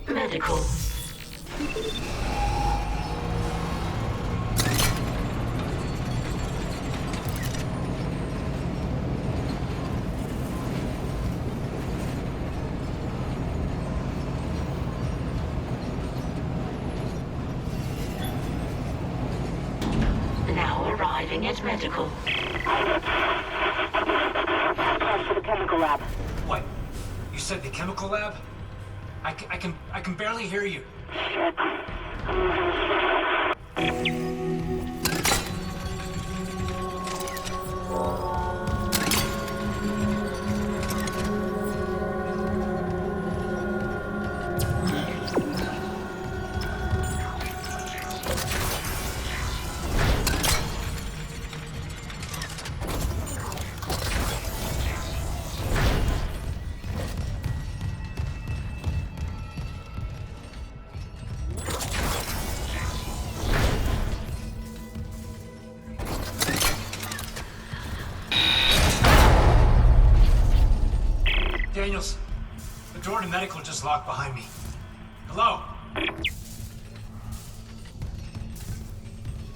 Medical. Now arriving at medical. Pass to the chemical lab. What? You said the chemical lab? I can barely hear you. Shit. Daniels, the door to medical just locked behind me. Hello?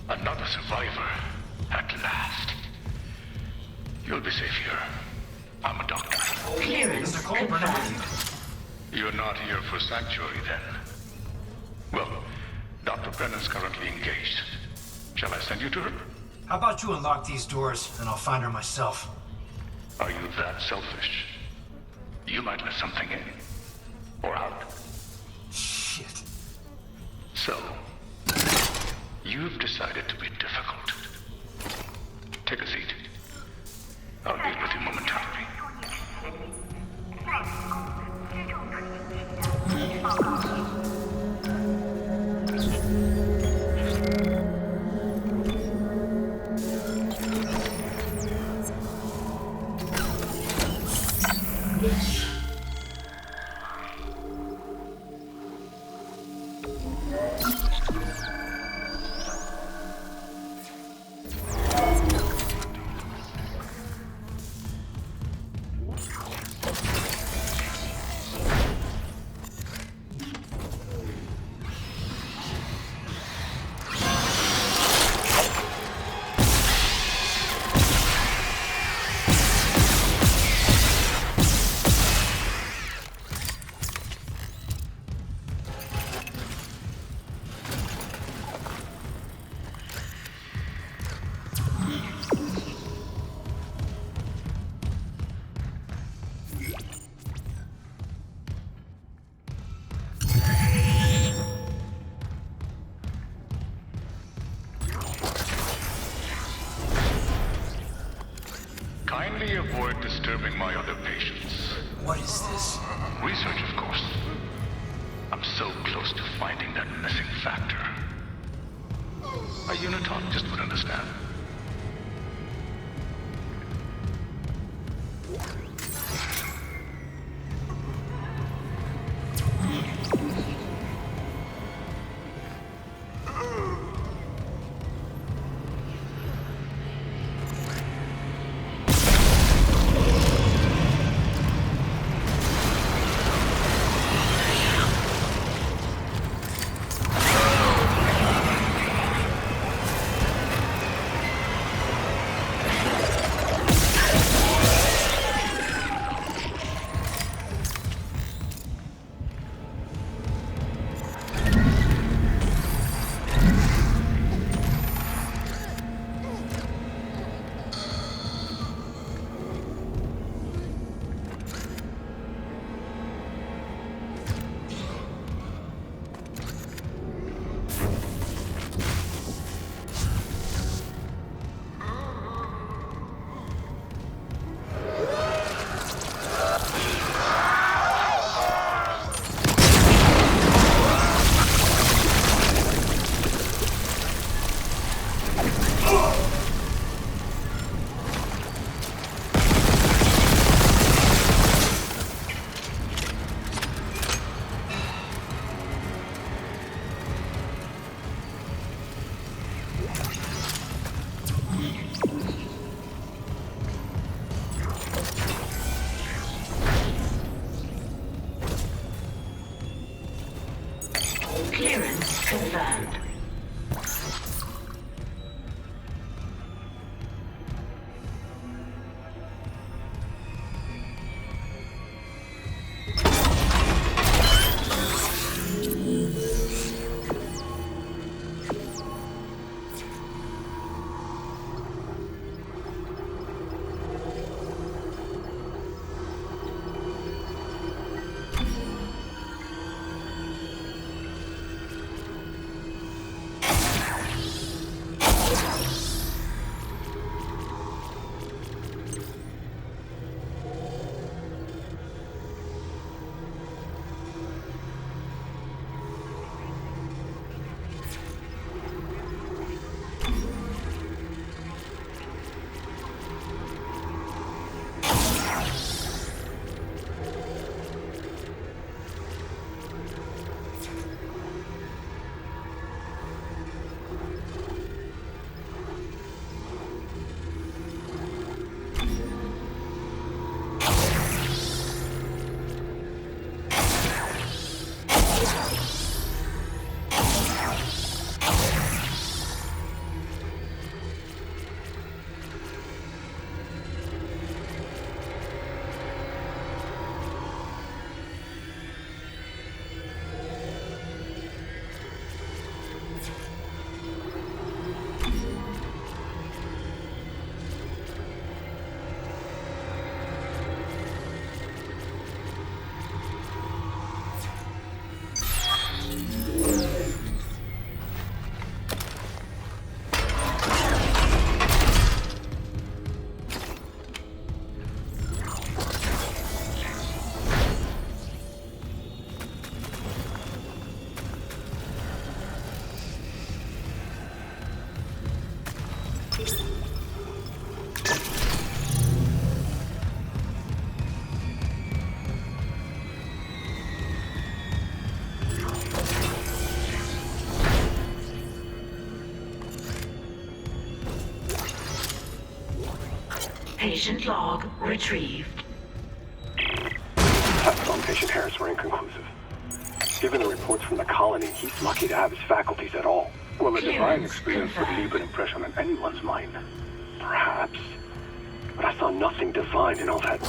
Another survivor, at last. You'll be safe here. I'm a doctor. Clearance Mr. Cole, Brennan with confirmed. you. You're not here for sanctuary, then? Well, Dr. Brennan's currently engaged. Shall I send you to her? How about you unlock these doors, and I'll find her myself? Are you that selfish? You might let something in. Or out. Shit. So, you've decided to be difficult. Take a seat. I'll deal with you momentarily. Kindly avoid disturbing my other patients. What is this? Research, of course. I'm so close to finding that missing factor. A unitologist would understand. Patient log retrieved. Tests on patient Harris were inconclusive. Given the reports from the colony, he's lucky to have his faculties at all. Well, a divine Clearance experience would confirmed. leave an impression on anyone's mind. Perhaps. But I saw nothing divine in all that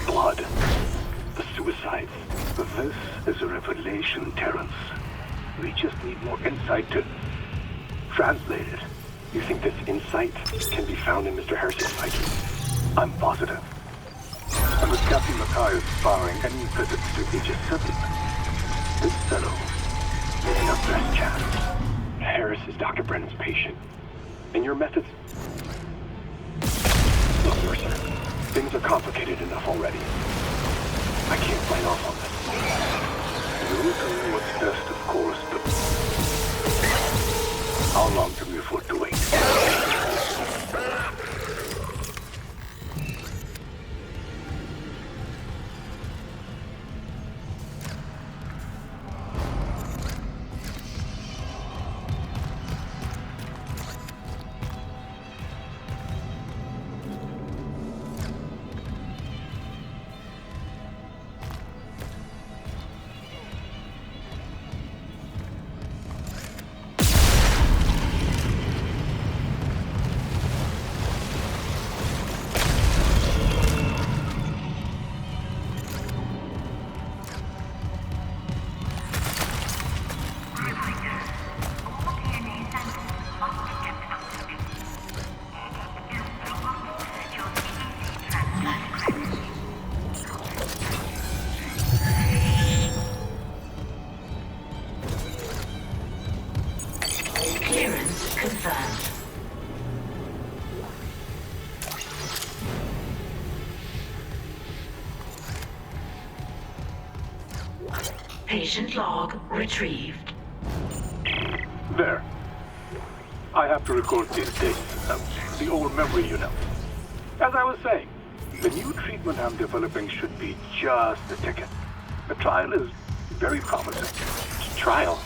blood. The suicides. This is a revelation, Terrence. We just need more insight to translate it. You think this insight can be found in Mr. Harris's psyche? I'm positive. And with Captain Matthias barring any visits to Aegis 7, this fellow is our best chance. Harris is Dr. Brennan's patient. And your methods... Look, Mercer, things are complicated enough already. I can't sign off on this. You'll do what's best, of course, but how long can we afford to wait? Clearance confirmed. Patient log retrieved. There. I have to record these dates. The old memory, you know. As I was saying, the new treatment I'm developing should be just the ticket. The trial is very promising. Trial?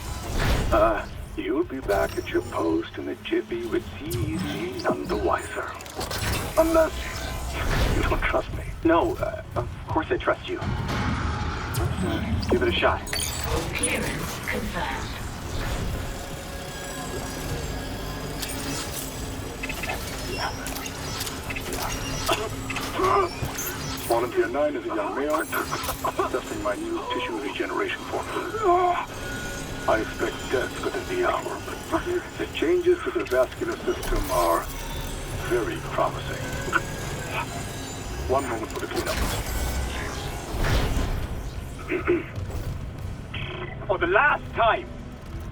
You'll be back at your post in a jiffy with CEC none the wiser. Unless you don't trust me. No, of course I trust you. Let's give it a shot. Clearance confirmed. Volunteer 9 is a young male testing my new tissue regeneration formula. I expect death within the hour, but the changes to the vascular system are very promising. One moment for the cleanup. For the last time,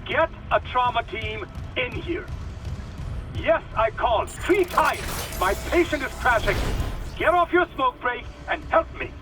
get a trauma team in here. Yes, I called 3 times. My patient is crashing. Get off your smoke break and help me.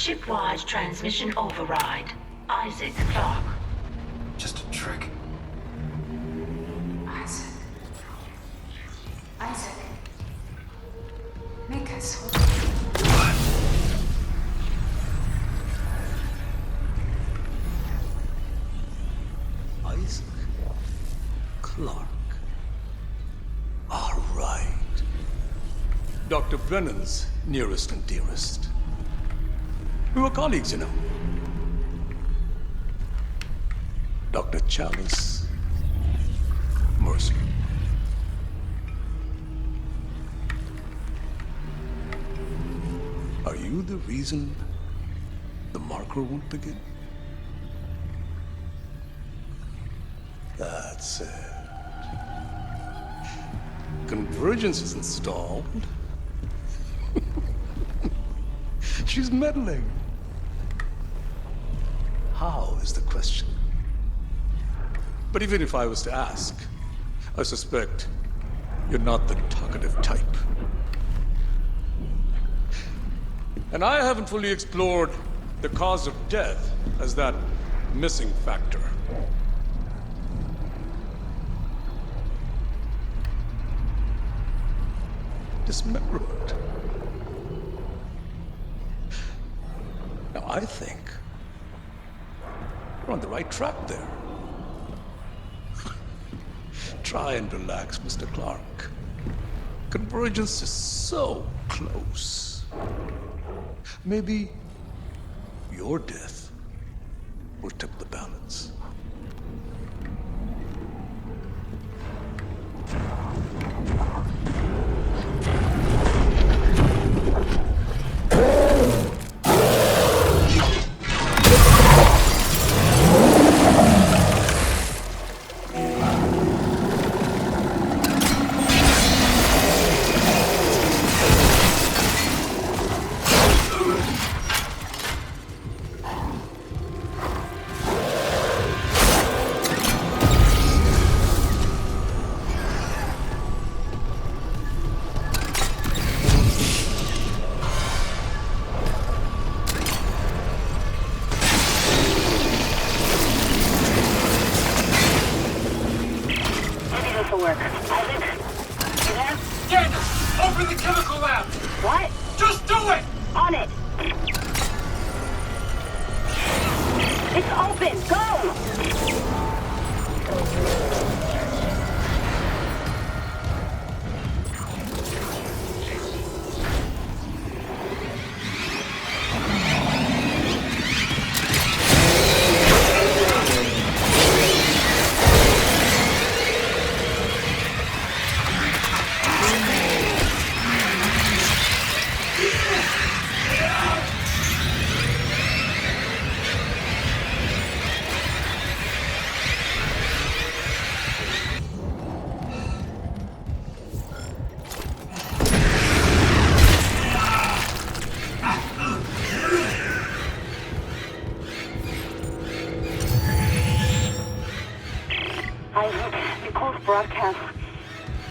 Shipwide transmission override. Isaac Clarke. Just a trick. Isaac. Isaac. Make us whole. Isaac Clarke. All right. Dr. Brennan's nearest and dearest. We were colleagues, you know. Dr. Chalice. Mercer. Are you the reason the marker won't begin? That's it. Convergence is installed. She's meddling. How is the question? But even if I was to ask, I suspect you're not the talkative type. And I haven't fully explored the cause of death as that missing factor. Dismemberment. Now, I think we're on the right track there. Try and relax, Mr. Clarke. Convergence is so close. Maybe your death will tip the balance.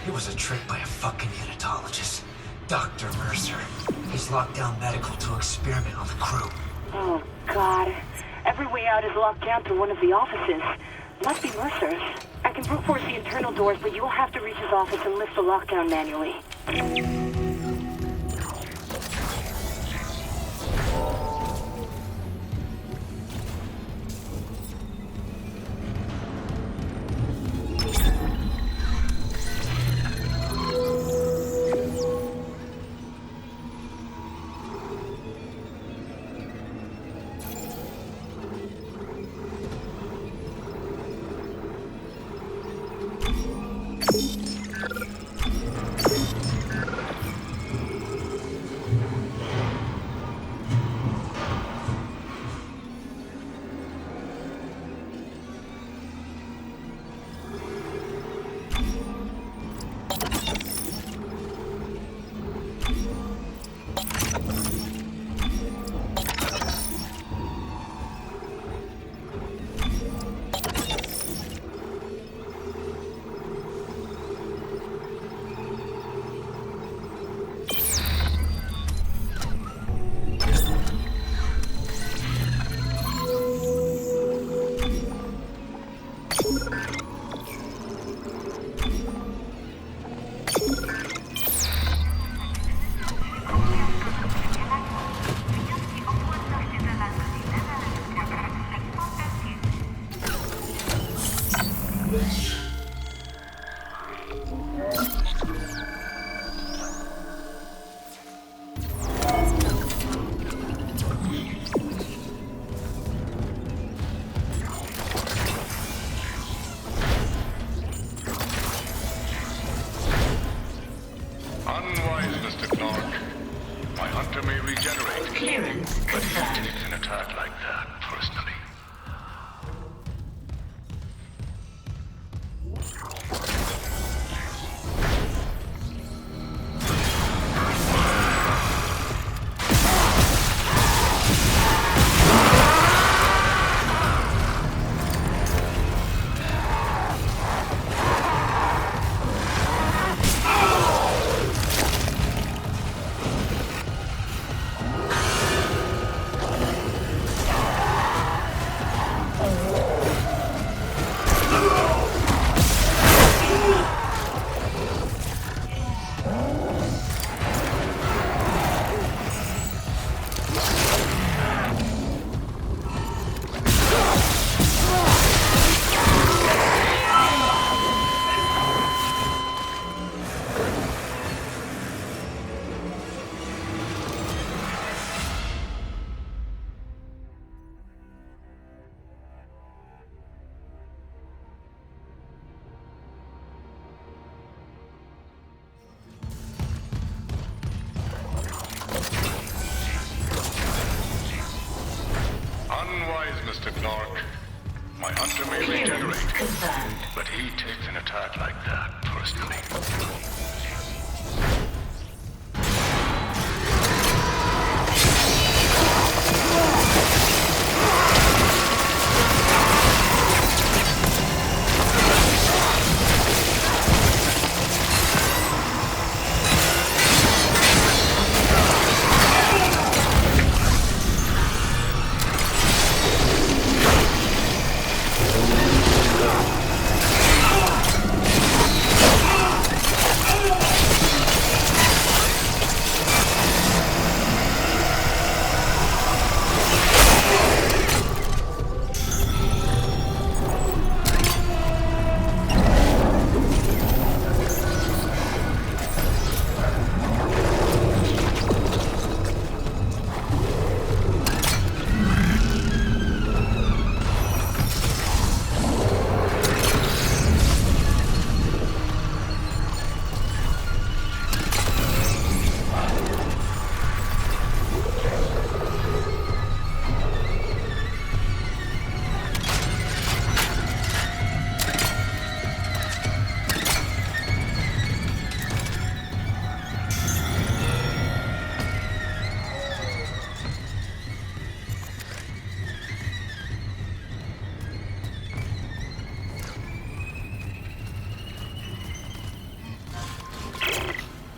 It was a trick by a fucking Unitologist. Dr. Mercer. He's locked down medical to experiment on the crew. Oh, God. Every way out is locked down through one of the offices. Must be Mercer's. I can brute force the internal doors, but you'll have to reach his office and lift the lockdown manually. Unwise, Mr. Clark. My hunter may regenerate, Clearance but he confirmed. takes an attack like that personally. Unwise, Mr. Clark. My hunter may Clearance regenerate, confirmed. but he takes an attack like that personally.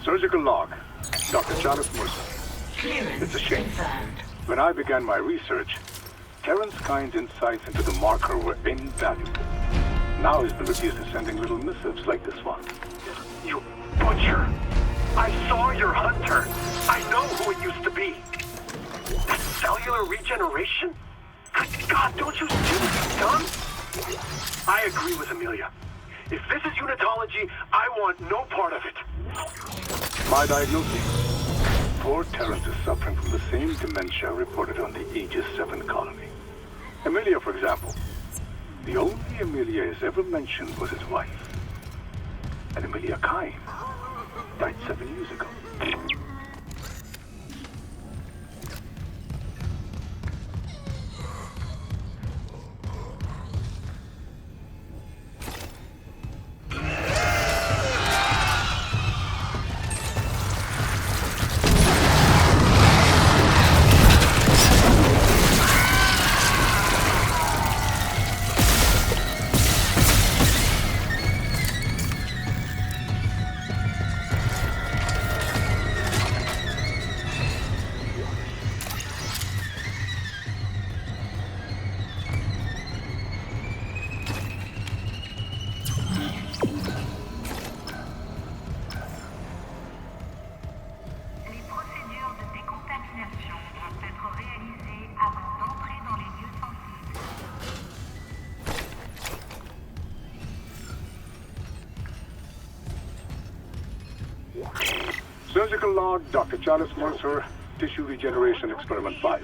Surgical log. Dr. Charles Mercer. Clearance It's a shame. confirmed. When I began my research, Terrence Kyne's insights into the marker were invaluable. Now he's been reduced to sending little missives like this one. You butcher! I saw your hunter! I know who it used to be! That cellular regeneration? Good God, don't you see what you've done? I agree with Amelia. If this is Unitology, I want no part of it. My diagnosis. Poor Terrence is suffering from the same dementia reported on the Aegis 7 colony. Amelia, for example. The only Amelia has ever mentioned was his wife. And Amelia Kyne died 7 years ago. Les procédures de décontamination doivent être réalisées avant d'entrer dans les lieux sensibles. Surgical log, Dr. Charles Mercer, Tissue Regeneration Experiment 5.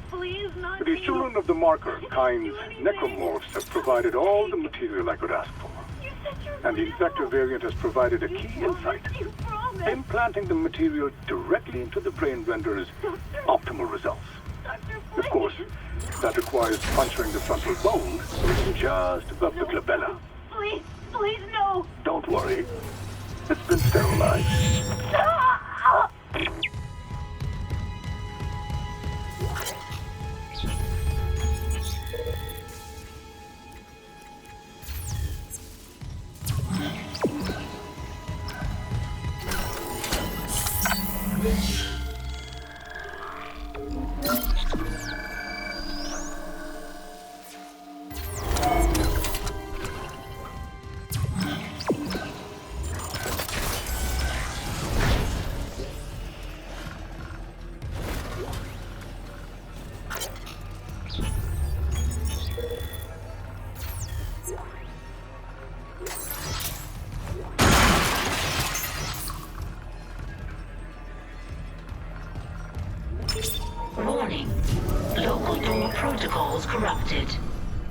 Please, not The children of the marker, Kyne's necromorphs, have provided all the material I could ask for. You And the infector variant has provided a key insight. Implanting the material directly into the brain renders optimal results. Of course, that requires puncturing the frontal bone just above the glabella. Please, please, no! Don't worry. It's been sterilized. Warning. Local door protocols corrupted.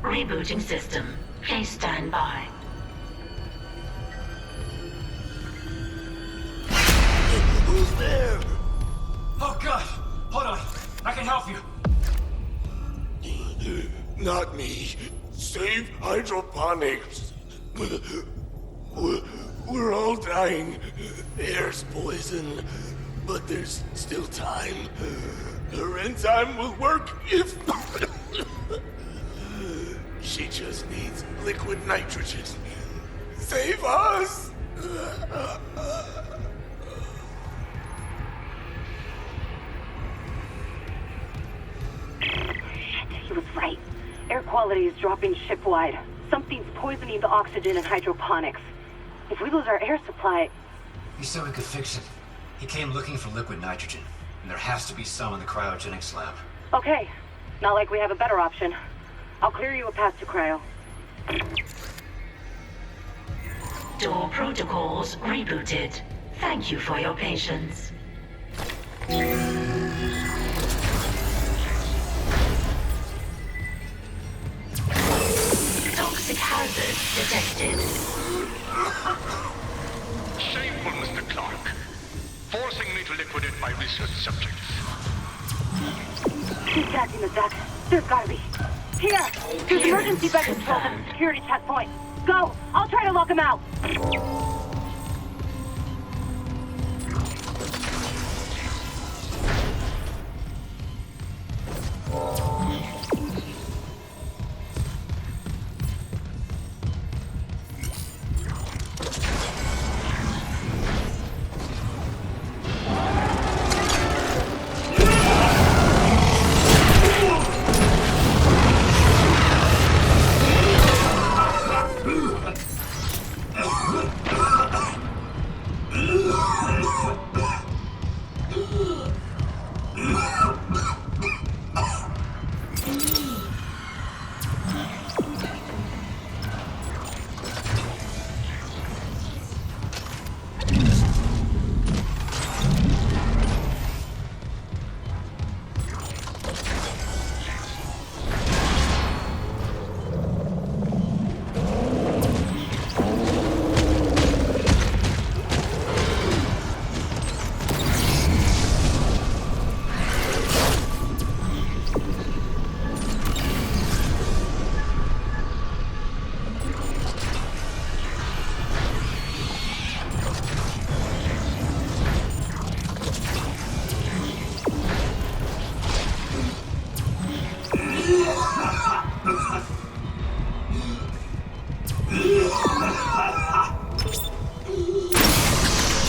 Rebooting system. Please stand by. Who's there? Oh god! Hold on. I can help you. Not me. Save hydroponics. We're all dying. Air's poison. But there's still time. Her enzyme will work if... She just needs liquid nitrogen. Save us! He was right. Air quality is dropping ship-wide. Something's poisoning the oxygen in hydroponics. If we lose our air supply... He said we could fix it. He came looking for liquid nitrogen, and there has to be some in the cryogenics lab. Okay. Not like we have a better option. I'll clear you a path to cryo. Door protocols rebooted. Thank you for your patience. Toxic hazard detected. Shameful, Mr. Clark. Forcing me to liquidate my research subjects. Keep tracking the Zach. There's gotta be. Here! There's emergency bed control at the security checkpoint. Go! I'll try to lock him out!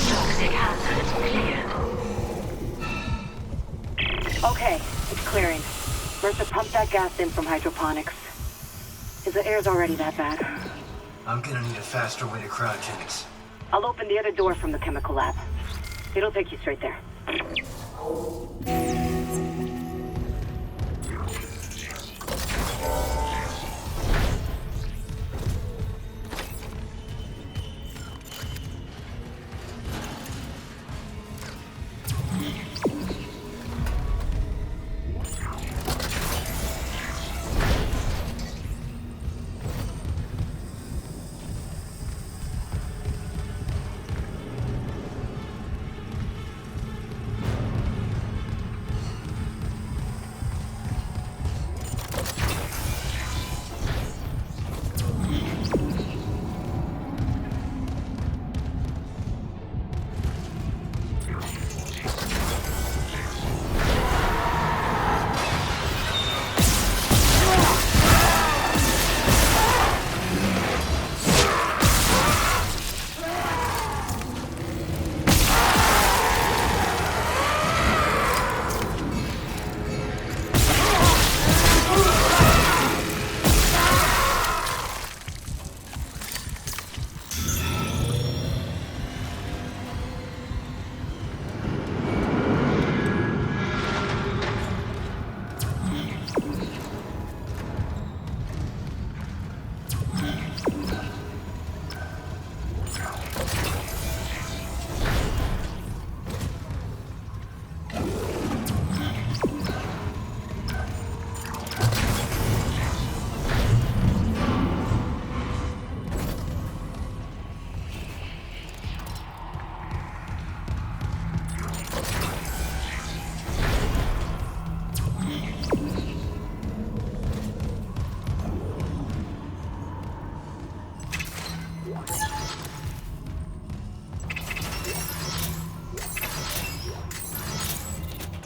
Toxic hazard cleared. Okay, it's clearing. Mercer pumped that gas in from hydroponics. Is the air's already that bad? I'm gonna need a faster way to cryogenics. I'll open the other door from the chemical lab. It'll take you straight there.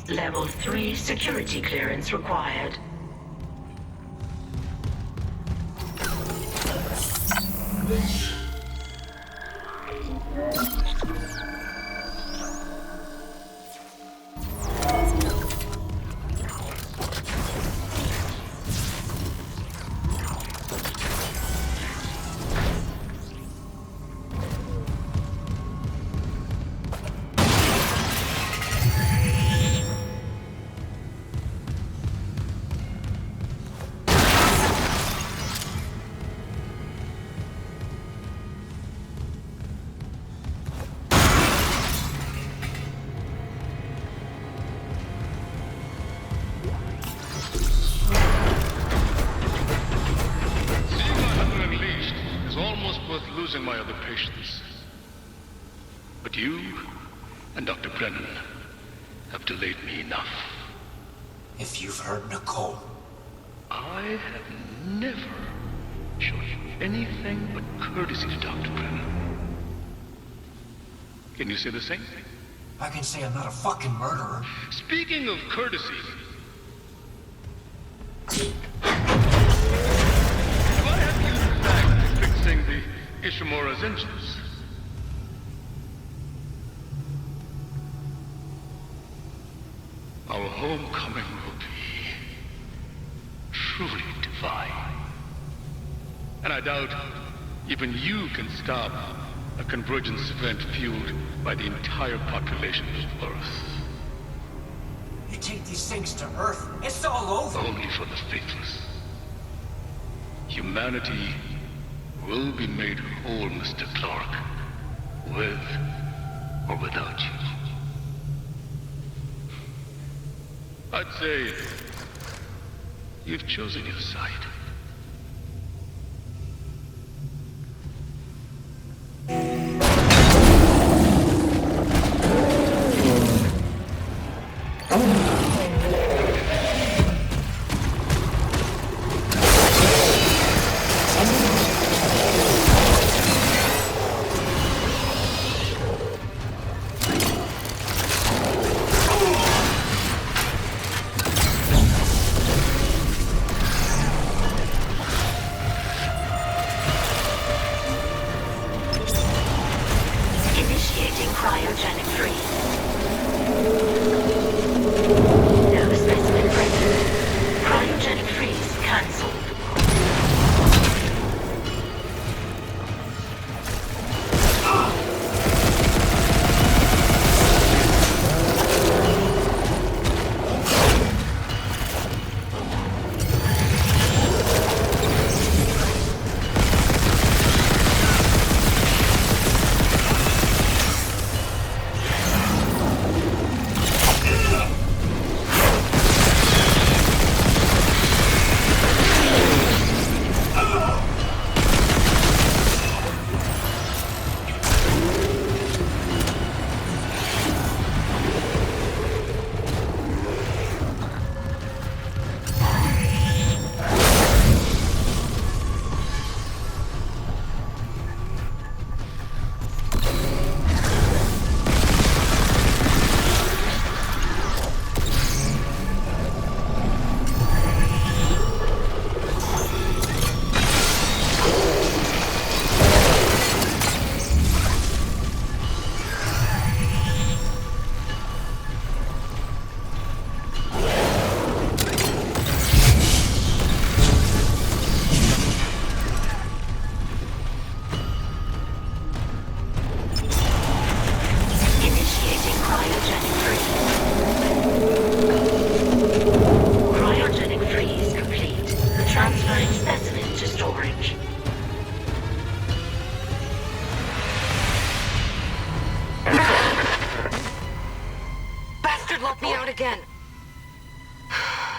Level 3 security clearance required. Losing my other patients. But you and Dr. Brennan have delayed me enough. If you've heard Nicole, I have never shown you anything but courtesy to Dr. Brennan. Can you say the same? I can say I'm not a fucking murderer. Speaking of courtesy, why have you back fixing the Ishimura's engines? Our homecoming will be truly divine. And I doubt even you can stop a convergence event fueled by the entire population of Earth. You take these things to Earth, it's all over. Only for the faithless. Humanity will be made whole, Mr. Clark, with or without you. I'd say you've chosen your side.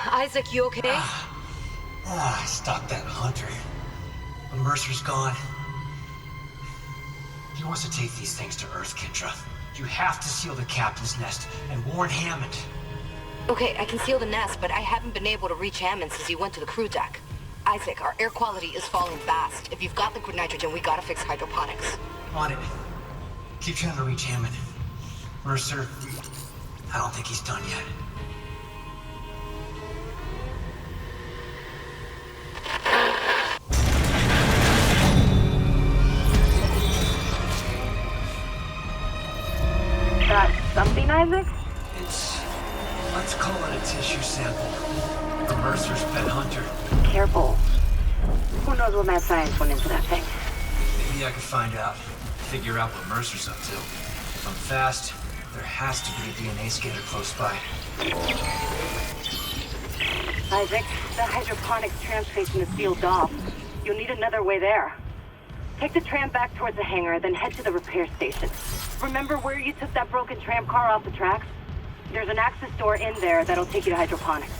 Isaac, you okay? Stop that hunter. When Mercer's gone, he wants to take these things to Earth, Kendra. You have to seal the captain's nest and warn Hammond. Okay, I can seal the nest, but I haven't been able to reach Hammond since he went to the crew deck. Isaac, our air quality is falling fast. If you've got liquid nitrogen, we gotta fix hydroponics. On it. Keep trying to reach Hammond. Mercer, I don't think he's done yet. Something, Isaac? Let's call it a tissue sample. For Mercer's pet hunter. Careful. Who knows what mad science went into that thing? Maybe I can find out. Figure out what Mercer's up to. If I'm fast, there has to be a DNA scanner close by. Isaac, the hydroponics tram station is sealed off. You'll need another way there. Take the tram back towards the hangar, then head to the repair station. Remember where you took that broken tram car off the tracks? There's an access door in there that'll take you to hydroponics.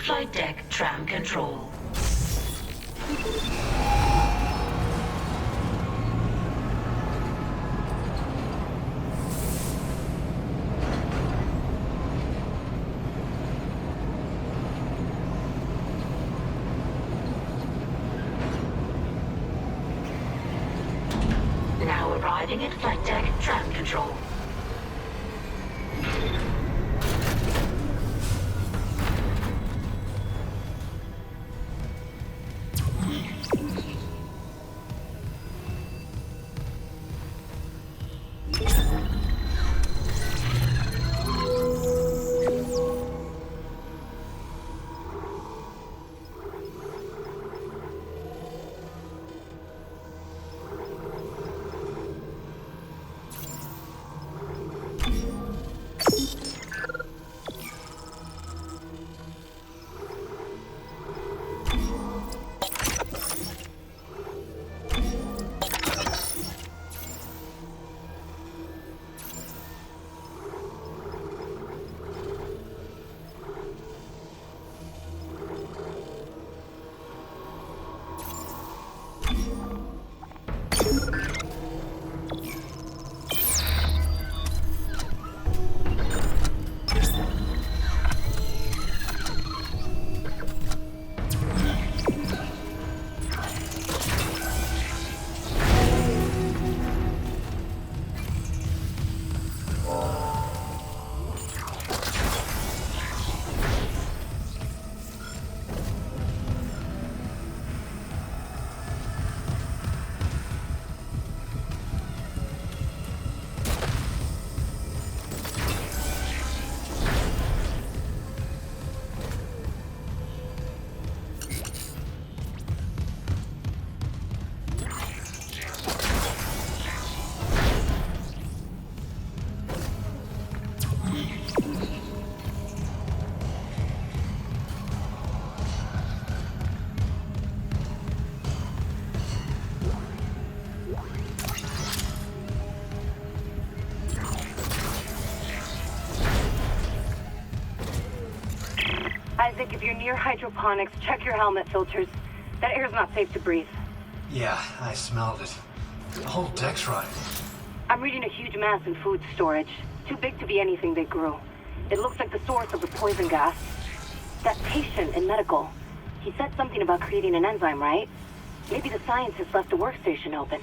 Flight deck tram control. Now arriving at flight deck tram control. Isaac, if you're near hydroponics, check your helmet filters. That air's not safe to breathe. Yeah, I smelled it. The whole deck's rotting. I'm reading a huge mass in food storage. Too big to be anything they grew. It looks like the source of the poison gas. That patient in medical, he said something about creating an enzyme, right? Maybe the scientists left the workstation open.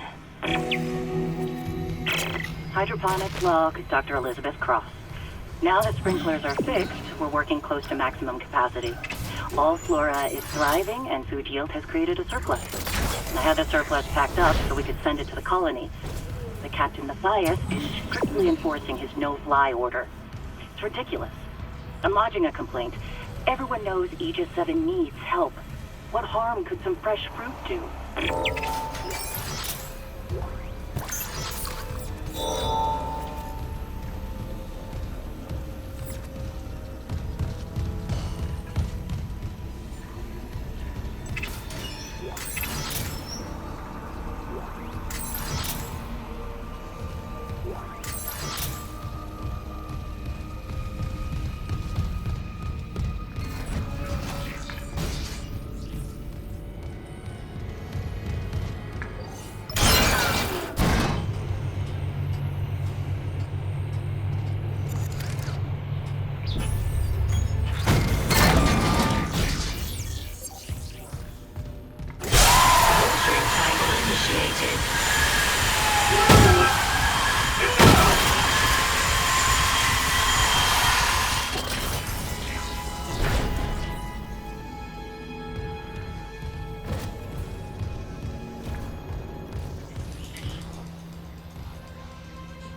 Hydroponics log, Dr. Elizabeth Cross. Now that sprinklers are fixed, we're working close to maximum capacity. All flora is thriving and food yield has created a surplus. I had the surplus packed up so we could send it to the colony. The Captain Matthias is strictly enforcing his no-fly order. It's ridiculous. I'm lodging a complaint. Everyone knows Aegis 7 needs help. What harm could some fresh fruit do?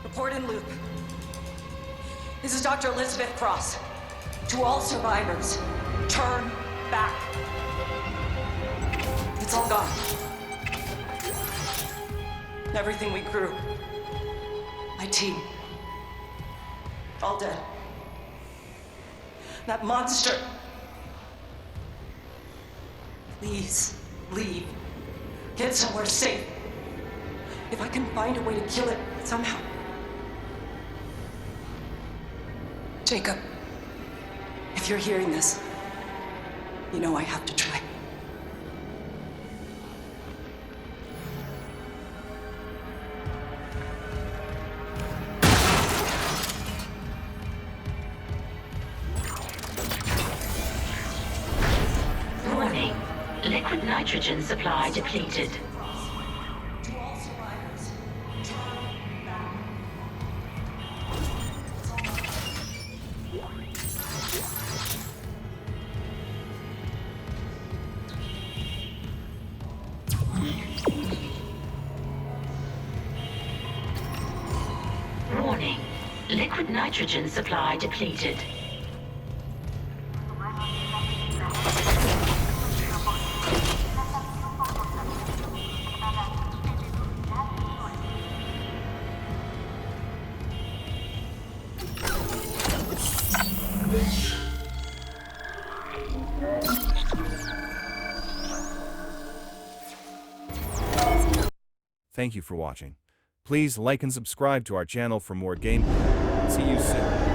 Report in loop. This is Dr. Elizabeth Cross. To all survivors, turn back. It's all gone. Everything we grew. My team. All dead. That monster. Please, leave. Get somewhere safe. If I can find a way to kill it somehow. Jacob, if you're hearing this, you know I have to try. Warning. Liquid nitrogen supply depleted. To all survivors, turn back. Warning. Liquid nitrogen supply depleted. Thank you for watching. Please like and subscribe to our channel for more gameplay. See you soon.